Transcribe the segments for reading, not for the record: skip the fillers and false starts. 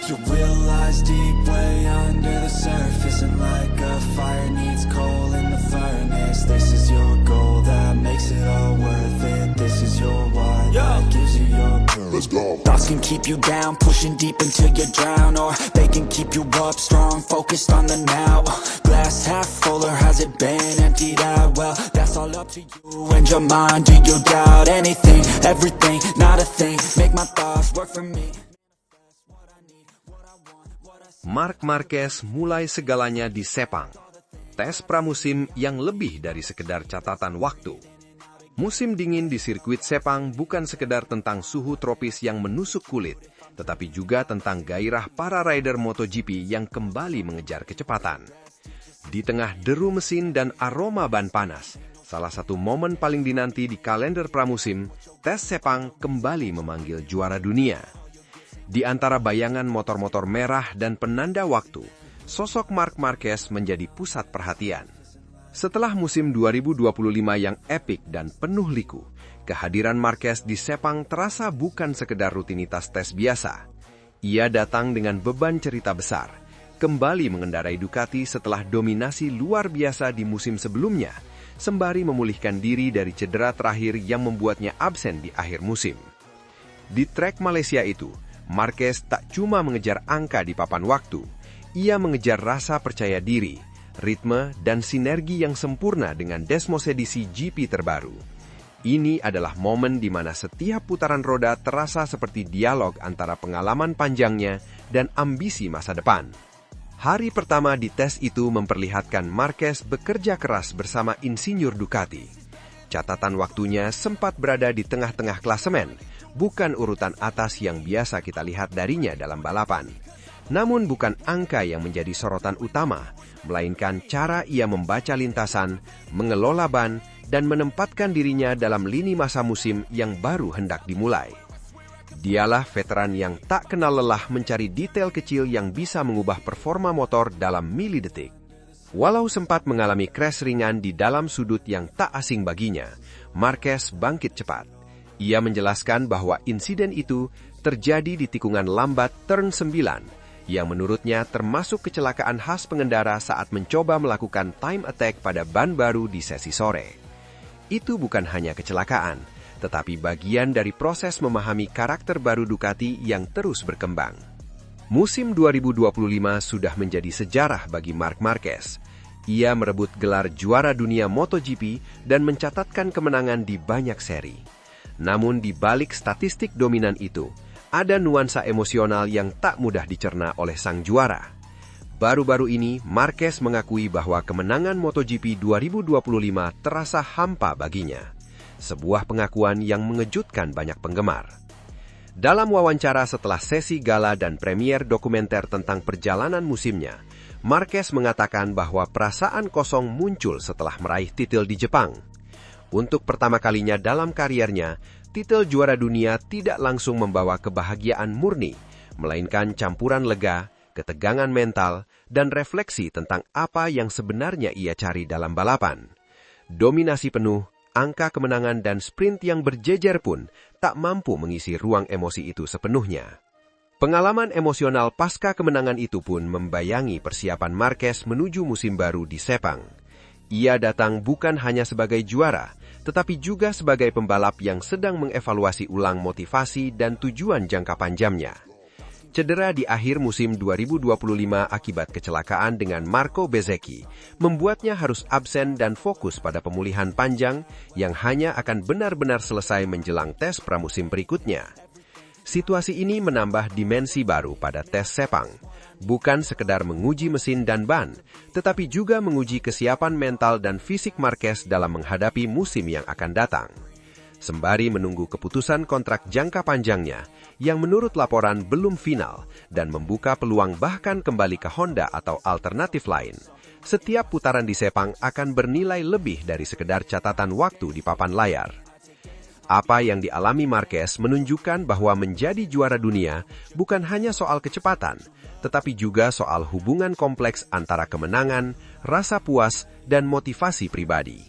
Your will lies deep way under the surface, and like a fire needs coal in the furnace. This is your goal that makes it all worth it. This is your why that gives you your purpose. Let's go. Thoughts can keep you down, pushing deep until you drown, or they can keep you up strong, focused on the now. Glass half full, or has it been emptied out? Well, that's all up to you and your mind. Do you doubt anything, everything, not a thing? Make my thoughts work for me. Marc Marquez mulai segalanya di Sepang, tes pramusim yang lebih dari sekedar catatan waktu. Musim dingin di sirkuit Sepang bukan sekedar tentang suhu tropis yang menusuk kulit, tetapi juga tentang gairah para rider MotoGP yang kembali mengejar kecepatan. Di tengah deru mesin dan aroma ban panas, salah satu momen paling dinanti di kalender pramusim, tes Sepang kembali memanggil juara dunia. Di antara bayangan motor-motor merah dan penanda waktu, sosok Marc Marquez menjadi pusat perhatian. Setelah musim 2025 yang epik dan penuh liku, kehadiran Marquez di Sepang terasa bukan sekedar rutinitas tes biasa. Ia datang dengan beban cerita besar, kembali mengendarai Ducati setelah dominasi luar biasa di musim sebelumnya, sembari memulihkan diri dari cedera terakhir yang membuatnya absen di akhir musim. Di trek Malaysia itu, Marquez tak cuma mengejar angka di papan waktu, ia mengejar rasa percaya diri, ritme, dan sinergi yang sempurna dengan Desmos edisi GP terbaru. Ini adalah momen di mana setiap putaran roda terasa seperti dialog antara pengalaman panjangnya dan ambisi masa depan. Hari pertama di tes itu memperlihatkan Marquez bekerja keras bersama insinyur Ducati. Catatan waktunya sempat berada di tengah-tengah klasemen, bukan urutan atas yang biasa kita lihat darinya dalam balapan. Namun bukan angka yang menjadi sorotan utama, melainkan cara ia membaca lintasan, mengelola ban, dan menempatkan dirinya dalam lini masa musim yang baru hendak dimulai. Dialah veteran yang tak kenal lelah mencari detail kecil yang bisa mengubah performa motor dalam milidetik. Walau sempat mengalami crash ringan di dalam sudut yang tak asing baginya, Marquez bangkit cepat. Ia menjelaskan bahwa insiden itu terjadi di tikungan lambat turn 9, yang menurutnya termasuk kecelakaan khas pengendara saat mencoba melakukan time attack pada ban baru di sesi sore. Itu bukan hanya kecelakaan, tetapi bagian dari proses memahami karakter baru Ducati yang terus berkembang. Musim 2025 sudah menjadi sejarah bagi Marc Marquez. Ia merebut gelar juara dunia MotoGP dan mencatatkan kemenangan di banyak seri. Namun di balik statistik dominan itu, ada nuansa emosional yang tak mudah dicerna oleh sang juara. Baru-baru ini, Marquez mengakui bahwa kemenangan MotoGP 2025 terasa hampa baginya. Sebuah pengakuan yang mengejutkan banyak penggemar. Dalam wawancara setelah sesi gala dan premier dokumenter tentang perjalanan musimnya, Marquez mengatakan bahwa perasaan kosong muncul setelah meraih titel di Jepang. Untuk pertama kalinya dalam kariernya, titel juara dunia tidak langsung membawa kebahagiaan murni, melainkan campuran lega, ketegangan mental, dan refleksi tentang apa yang sebenarnya ia cari dalam balapan. Dominasi penuh, angka kemenangan dan sprint yang berjejer pun tak mampu mengisi ruang emosi itu sepenuhnya. Pengalaman emosional pasca kemenangan itu pun membayangi persiapan Marquez menuju musim baru di Sepang. Ia datang bukan hanya sebagai juara, tetapi juga sebagai pembalap yang sedang mengevaluasi ulang motivasi dan tujuan jangka panjangnya. Cedera di akhir musim 2025 akibat kecelakaan dengan Marco Bezzecchi membuatnya harus absen dan fokus pada pemulihan panjang yang hanya akan benar-benar selesai menjelang tes pramusim berikutnya. Situasi ini menambah dimensi baru pada tes Sepang, bukan sekedar menguji mesin dan ban, tetapi juga menguji kesiapan mental dan fisik Marquez dalam menghadapi musim yang akan datang. Sembari menunggu keputusan kontrak jangka panjangnya, yang menurut laporan belum final dan membuka peluang bahkan kembali ke Honda atau alternatif lain, setiap putaran di Sepang akan bernilai lebih dari sekedar catatan waktu di papan layar. Apa yang dialami Marquez menunjukkan bahwa menjadi juara dunia bukan hanya soal kecepatan, tetapi juga soal hubungan kompleks antara kemenangan, rasa puas, dan motivasi pribadi.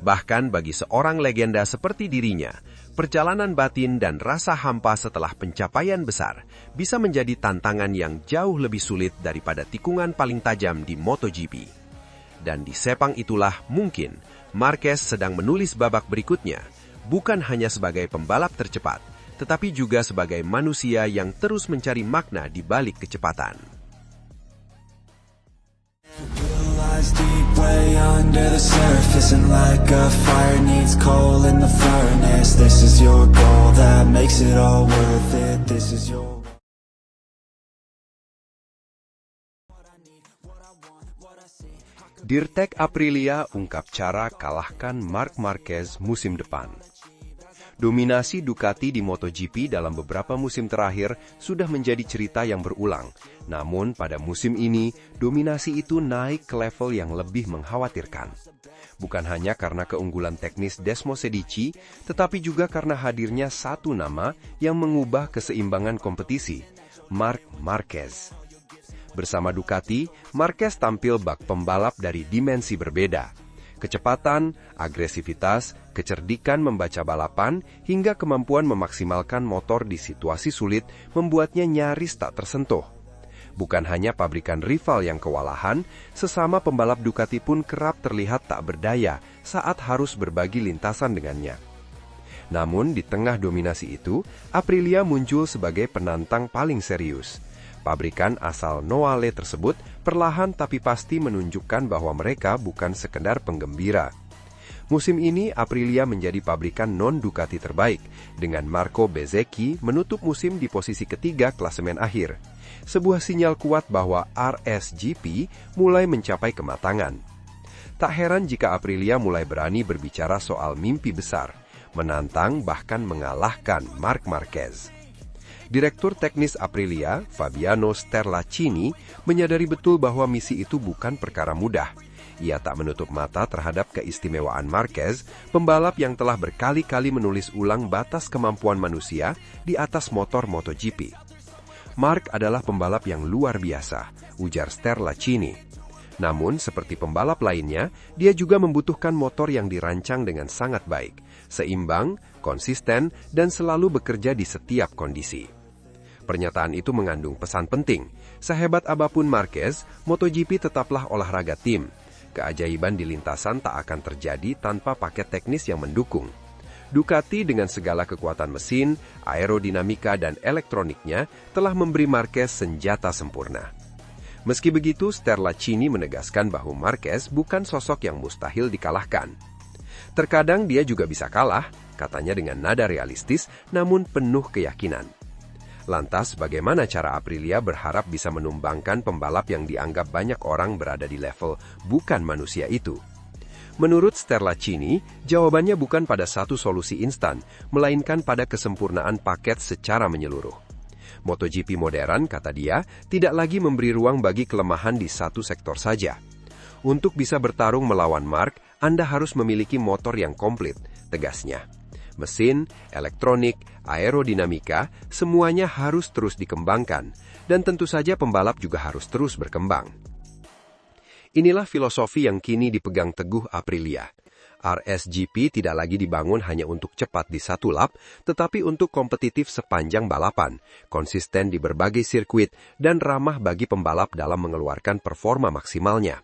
Bahkan bagi seorang legenda seperti dirinya, Perjalanan batin dan rasa hampa setelah pencapaian besar bisa menjadi tantangan yang jauh lebih sulit daripada tikungan paling tajam di MotoGP. Dan di Sepang itulah mungkin Marquez sedang menulis babak berikutnya, bukan hanya sebagai pembalap tercepat, tetapi juga sebagai manusia yang terus mencari makna di balik kecepatan. Deep way under the surface, and like a fire needs coal in the furnace. This is your goal that makes it all worth it. This is your Dirtek Aprilia ungkap cara kalahkan Marc Marquez musim depan. Dominasi Ducati di MotoGP dalam beberapa musim terakhir sudah menjadi cerita yang berulang. Namun pada musim ini, dominasi itu naik ke level yang lebih mengkhawatirkan. Bukan hanya karena keunggulan teknis Desmo Sedici, tetapi juga karena hadirnya satu nama yang mengubah keseimbangan kompetisi, Marc Marquez. Bersama Ducati, Marquez tampil bak pembalap dari dimensi berbeda. Kecepatan, agresivitas, kecerdikan membaca balapan, hingga kemampuan memaksimalkan motor di situasi sulit membuatnya nyaris tak tersentuh. Bukan hanya pabrikan rival yang kewalahan, sesama pembalap Ducati pun kerap terlihat tak berdaya saat harus berbagi lintasan dengannya. Namun di tengah dominasi itu, Aprilia muncul sebagai penantang paling serius. Pabrikan asal Noale tersebut perlahan tapi pasti menunjukkan bahwa mereka bukan sekedar penggembira. Musim ini Aprilia menjadi pabrikan non-Ducati terbaik, dengan Marco Bezzecchi menutup musim di posisi ketiga klasemen akhir. Sebuah sinyal kuat bahwa RSGP mulai mencapai kematangan. Tak heran jika Aprilia mulai berani berbicara soal mimpi besar, menantang bahkan mengalahkan Marc Marquez. Direktur teknis Aprilia, Fabiano Sterlacini, menyadari betul bahwa misi itu bukan perkara mudah. Ia tak menutup mata terhadap keistimewaan Marquez, pembalap yang telah berkali-kali menulis ulang batas kemampuan manusia di atas motor MotoGP. Marc adalah pembalap yang luar biasa, ujar Sterlacini. Namun, seperti pembalap lainnya, dia juga membutuhkan motor yang dirancang dengan sangat baik, seimbang, konsisten, dan selalu bekerja di setiap kondisi. Pernyataan itu mengandung pesan penting. Sehebat apapun Marquez, MotoGP tetaplah olahraga tim. Keajaiban di lintasan tak akan terjadi tanpa paket teknis yang mendukung. Ducati dengan segala kekuatan mesin, aerodinamika, dan elektroniknya telah memberi Marquez senjata sempurna. Meski begitu, Sterlacini menegaskan bahwa Marquez bukan sosok yang mustahil dikalahkan. Terkadang dia juga bisa kalah, katanya dengan nada realistis namun penuh keyakinan. Lantas, bagaimana cara Aprilia berharap bisa menumbangkan pembalap yang dianggap banyak orang berada di level bukan manusia itu? Menurut Sterlacini, jawabannya bukan pada satu solusi instan, melainkan pada kesempurnaan paket secara menyeluruh. MotoGP modern, kata dia, tidak lagi memberi ruang bagi kelemahan di satu sektor saja. Untuk bisa bertarung melawan Marc, Anda harus memiliki motor yang komplit, tegasnya. Mesin, elektronik, aerodinamika, semuanya harus terus dikembangkan, dan tentu saja pembalap juga harus terus berkembang. Inilah filosofi yang kini dipegang teguh Aprilia. RSGP tidak lagi dibangun hanya untuk cepat di satu lap, tetapi untuk kompetitif sepanjang balapan, konsisten di berbagai sirkuit, dan ramah bagi pembalap dalam mengeluarkan performa maksimalnya.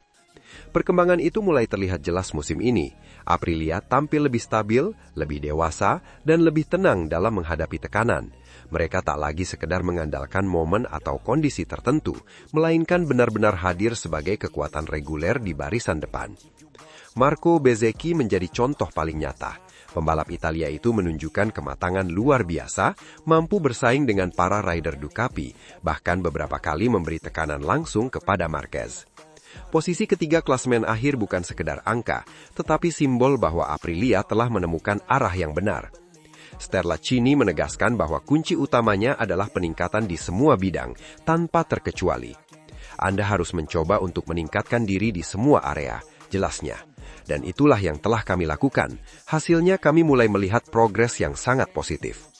Perkembangan itu mulai terlihat jelas musim ini. Aprilia tampil lebih stabil, lebih dewasa, dan lebih tenang dalam menghadapi tekanan. Mereka tak lagi sekedar mengandalkan momen atau kondisi tertentu, melainkan benar-benar hadir sebagai kekuatan reguler di barisan depan. Marco Bezzecchi menjadi contoh paling nyata. Pembalap Italia itu menunjukkan kematangan luar biasa, mampu bersaing dengan para rider Ducati, bahkan beberapa kali memberi tekanan langsung kepada Marquez. Posisi ketiga klasemen akhir bukan sekedar angka, tetapi simbol bahwa Aprilia telah menemukan arah yang benar. Sterlacini menegaskan bahwa kunci utamanya adalah peningkatan di semua bidang, tanpa terkecuali. Anda harus mencoba untuk meningkatkan diri di semua area, jelasnya. Dan itulah yang telah kami lakukan. Hasilnya kami mulai melihat progres yang sangat positif.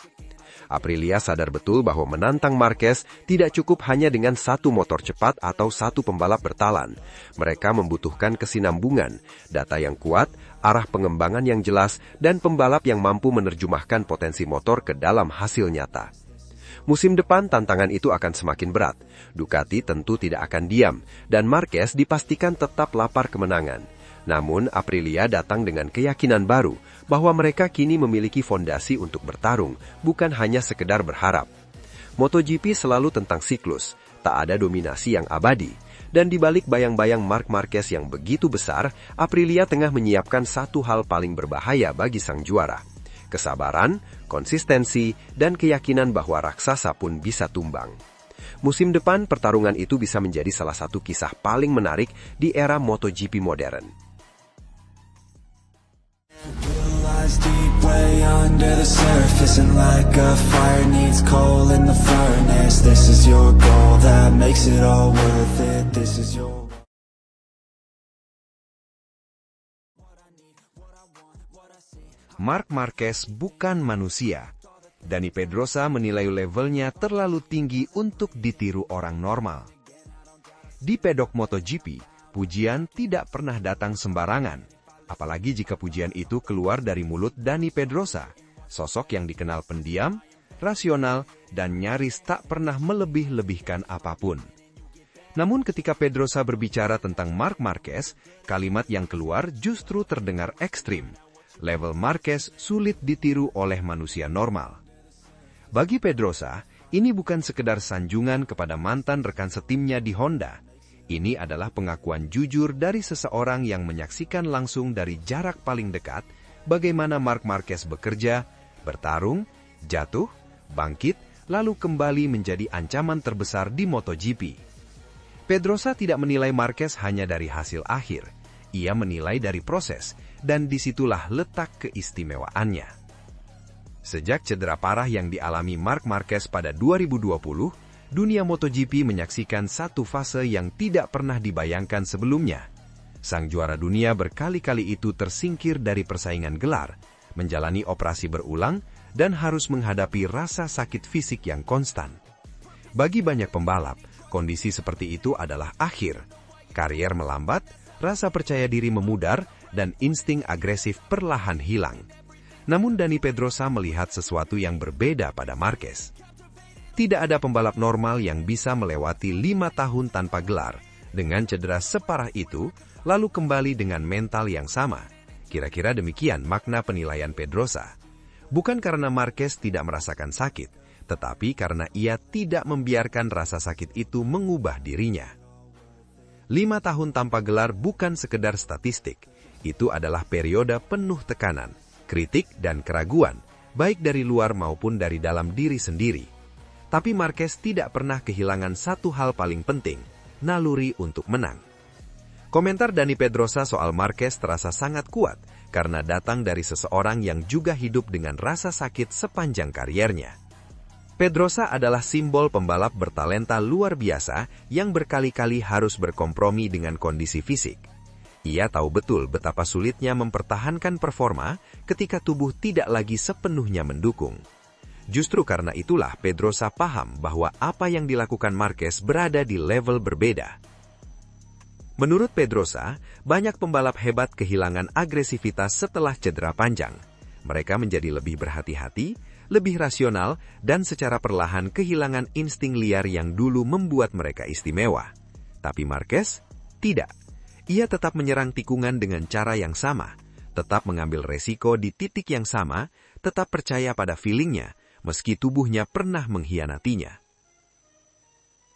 Aprilia sadar betul bahwa menantang Marquez tidak cukup hanya dengan satu motor cepat atau satu pembalap bertalan. Mereka membutuhkan kesinambungan, data yang kuat, arah pengembangan yang jelas, dan pembalap yang mampu menerjemahkan potensi motor ke dalam hasil nyata. Musim depan tantangan itu akan semakin berat. Ducati tentu tidak akan diam, dan Marquez dipastikan tetap lapar kemenangan. Namun Aprilia datang dengan keyakinan baru bahwa mereka kini memiliki fondasi untuk bertarung, bukan hanya sekedar berharap. MotoGP selalu tentang siklus, tak ada dominasi yang abadi. Dan di balik bayang-bayang Marc Marquez yang begitu besar, Aprilia tengah menyiapkan satu hal paling berbahaya bagi sang juara. Kesabaran, konsistensi, dan keyakinan bahwa raksasa pun bisa tumbang. Musim depan, pertarungan itu bisa menjadi salah satu kisah paling menarik di era MotoGP modern. Deep way under the surface, and like a fire needs coal in the furnace. This is your goal that makes it all worth it. This is your Marc Marquez bukan manusia. Dani Pedrosa menilai levelnya terlalu tinggi untuk ditiru orang normal. Di pedok MotoGP, pujian tidak pernah datang sembarangan. Apalagi jika pujian itu keluar dari mulut Dani Pedrosa, sosok yang dikenal pendiam, rasional, dan nyaris tak pernah melebih-lebihkan apapun. Namun ketika Pedrosa berbicara tentang Marc Marquez, kalimat yang keluar justru terdengar ekstrim. Level Marquez sulit ditiru oleh manusia normal. Bagi Pedrosa, ini bukan sekedar sanjungan kepada mantan rekan setimnya di Honda. Ini adalah pengakuan jujur dari seseorang yang menyaksikan langsung dari jarak paling dekat bagaimana Marc Marquez bekerja, bertarung, jatuh, bangkit, lalu kembali menjadi ancaman terbesar di MotoGP. Pedrosa tidak menilai Marquez hanya dari hasil akhir. Ia menilai dari proses, dan disitulah letak keistimewaannya. Sejak cedera parah yang dialami Marc Marquez pada 2020, dunia MotoGP menyaksikan satu fase yang tidak pernah dibayangkan sebelumnya. Sang juara dunia berkali-kali itu tersingkir dari persaingan gelar, menjalani operasi berulang, dan harus menghadapi rasa sakit fisik yang konstan. Bagi banyak pembalap, kondisi seperti itu adalah akhir. Karier melambat, rasa percaya diri memudar, dan insting agresif perlahan hilang. Namun Dani Pedrosa melihat sesuatu yang berbeda pada Marquez. Tidak ada pembalap normal yang bisa melewati 5 tahun tanpa gelar, dengan cedera separah itu, lalu kembali dengan mental yang sama. Kira-kira demikian makna penilaian Pedrosa. Bukan karena Marquez tidak merasakan sakit, tetapi karena ia tidak membiarkan rasa sakit itu mengubah dirinya. 5 tahun tanpa gelar bukan sekedar statistik, itu adalah periode penuh tekanan, kritik dan keraguan, baik dari luar maupun dari dalam diri sendiri. Tapi Marquez tidak pernah kehilangan satu hal paling penting, naluri untuk menang. Komentar Dani Pedrosa soal Marquez terasa sangat kuat karena datang dari seseorang yang juga hidup dengan rasa sakit sepanjang kariernya. Pedrosa adalah simbol pembalap bertalenta luar biasa yang berkali-kali harus berkompromi dengan kondisi fisik. Ia tahu betul betapa sulitnya mempertahankan performa ketika tubuh tidak lagi sepenuhnya mendukung. Justru karena itulah Pedrosa paham bahwa apa yang dilakukan Marquez berada di level berbeda. Menurut Pedrosa, banyak pembalap hebat kehilangan agresivitas setelah cedera panjang. Mereka menjadi lebih berhati-hati, lebih rasional, dan secara perlahan kehilangan insting liar yang dulu membuat mereka istimewa. Tapi Marquez, tidak. Ia tetap menyerang tikungan dengan cara yang sama, tetap mengambil resiko di titik yang sama, tetap percaya pada feelingnya, meski tubuhnya pernah mengkhianatinya.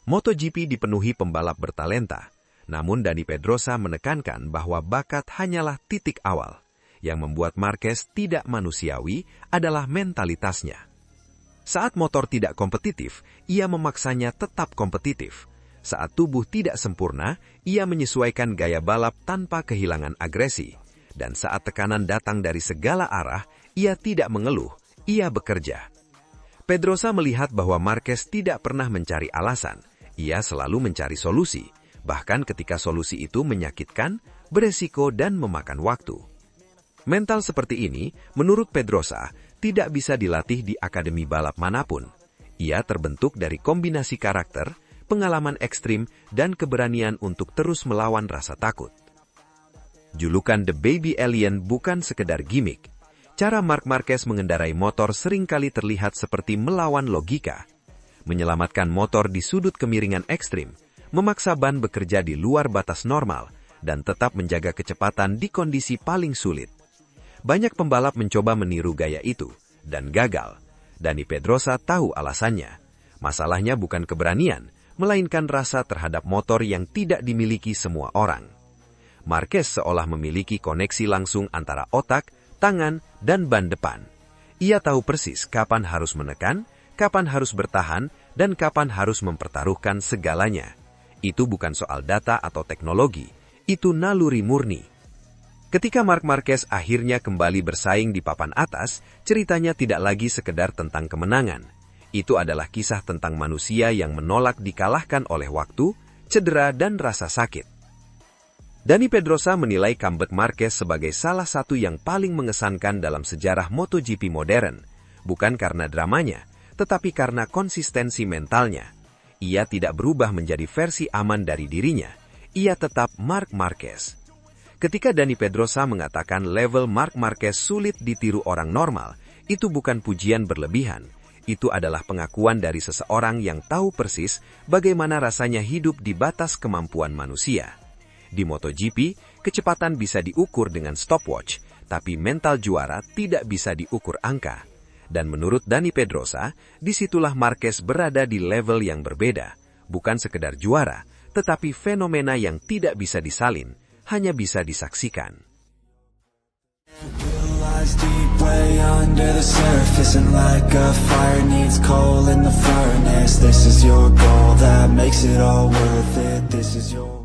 MotoGP dipenuhi pembalap bertalenta, namun Dani Pedrosa menekankan bahwa bakat hanyalah titik awal. Yang membuat Marquez tidak manusiawi adalah mentalitasnya. Saat motor tidak kompetitif, ia memaksanya tetap kompetitif. Saat tubuh tidak sempurna, ia menyesuaikan gaya balap tanpa kehilangan agresi. Dan saat tekanan datang dari segala arah, ia tidak mengeluh, ia bekerja. Pedrosa melihat bahwa Marquez tidak pernah mencari alasan. Ia selalu mencari solusi, bahkan ketika solusi itu menyakitkan, beresiko dan memakan waktu. Mental seperti ini, menurut Pedrosa, tidak bisa dilatih di akademi balap manapun. Ia terbentuk dari kombinasi karakter, pengalaman ekstrim, dan keberanian untuk terus melawan rasa takut. Julukan The Baby Alien bukan sekedar gimmick. Cara Marc Marquez mengendarai motor seringkali terlihat seperti melawan logika. Menyelamatkan motor di sudut kemiringan ekstrim, memaksa ban bekerja di luar batas normal, dan tetap menjaga kecepatan di kondisi paling sulit. Banyak pembalap mencoba meniru gaya itu, dan gagal. Dani Pedrosa tahu alasannya. Masalahnya bukan keberanian, melainkan rasa terhadap motor yang tidak dimiliki semua orang. Marquez seolah memiliki koneksi langsung antara otak, tangan, dan ban depan. Ia tahu persis kapan harus menekan, kapan harus bertahan, dan kapan harus mempertaruhkan segalanya. Itu bukan soal data atau teknologi, itu naluri murni. Ketika Marc Marquez akhirnya kembali bersaing di papan atas, ceritanya tidak lagi sekedar tentang kemenangan. Itu adalah kisah tentang manusia yang menolak dikalahkan oleh waktu, cedera, dan rasa sakit. Dani Pedrosa menilai comeback Marquez sebagai salah satu yang paling mengesankan dalam sejarah MotoGP modern, bukan karena dramanya, tetapi karena konsistensi mentalnya. Ia tidak berubah menjadi versi aman dari dirinya, ia tetap Marc Marquez. Ketika Dani Pedrosa mengatakan level Marc Marquez sulit ditiru orang normal, itu bukan pujian berlebihan, itu adalah pengakuan dari seseorang yang tahu persis bagaimana rasanya hidup di batas kemampuan manusia. Di MotoGP, kecepatan bisa diukur dengan stopwatch, tapi mental juara tidak bisa diukur angka. Dan menurut Dani Pedrosa, disitulah Marquez berada di level yang berbeda. Bukan sekedar juara, tetapi fenomena yang tidak bisa disalin, hanya bisa disaksikan. Deep way under the surface, and like a fire needs coal in the furnace. This is your goal that makes it all worth it. This is your